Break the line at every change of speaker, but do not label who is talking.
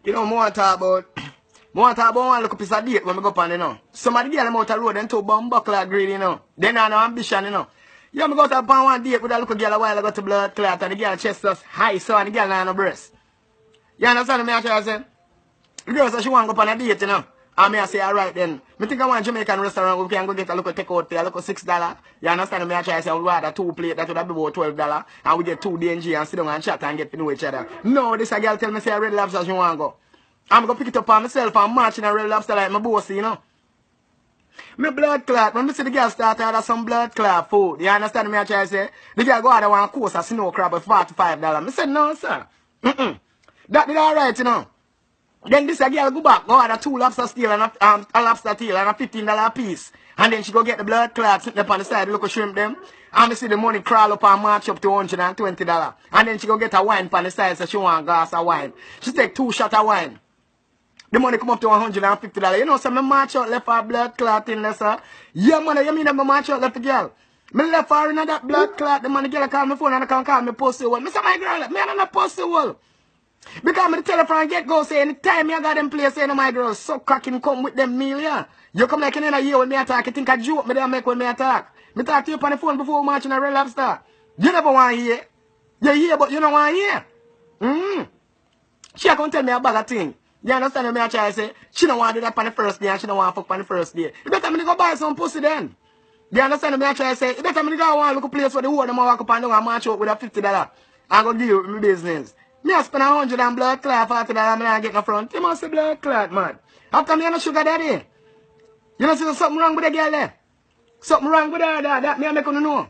You know, more talk about one look piece of date when we go on, you know. Somebody get them out the road and two bum buckler greedy, you know. They not no ambition, you know. You me go to upon one date with a little girl a while ago to blood clot and the girl chest just high so and the girl not no breast. You understand me? I try to say? The girl said she want to go on a date, you know. And me I say, alright then. Me think I want a Jamaican restaurant where we can go get a little take out there, a little $6. You understand me? I try to say, we order 2 plate, that would have been about $12. And we get 2 DNG and sit down and chat and get to know each other. No, this a girl tell me say a Red Lobster she want to go. I'm going to pick it up on myself and march in a Red Lobster like my boss, you know. Me blood clot, when me see the girl start to order some blood clot food, you understand me? I try to say, the girl go order one course of snow crab at $45. Me said, no, sir. That did alright, you know. Then this a girl go back, go order 2 lobster tail and a lobster tail and a $15 piece. And then she go get the blood clot sitting up on the side, look at shrimp them. And me see the money crawl up and march up to $120. And then she go get a wine on the side, so she want a glass of wine. She take 2 shots of wine. The money come up to $150. You know, so me march out left her blood clot in there, sir. Yeah, man, you mean that me march out left the girl? Me left her in that blood clot. The money girl call me phone and I call me pussy hole. Me say, my girl, me I'm not pussy hole. Because me the telephone get go say anytime you got them place, say, no, my girl, so cracking come with them meal, yeah. You come like in a year when me attack, you think I joke me there make when me attack. Me talk to you on the phone before marching a Red Lobster. You never want to hear. You hear, but you don't want to hear. She come tell me a bag of thing. You understand me? I try to say, she don't want to do that on the first day and she don't want to fuck on the first day. You better me go buy some pussy then. You understand me? I try to say, you better me go one look a place where the whole of them walk up and down and march out with a $50. I'm going to give you my business. Me I spend 100 and blood clot, $40 and I get in the front. You must say blood clot, man. After me, I no sugar daddy. You know, see something wrong with the girl there? Something wrong with her, that me I make you know.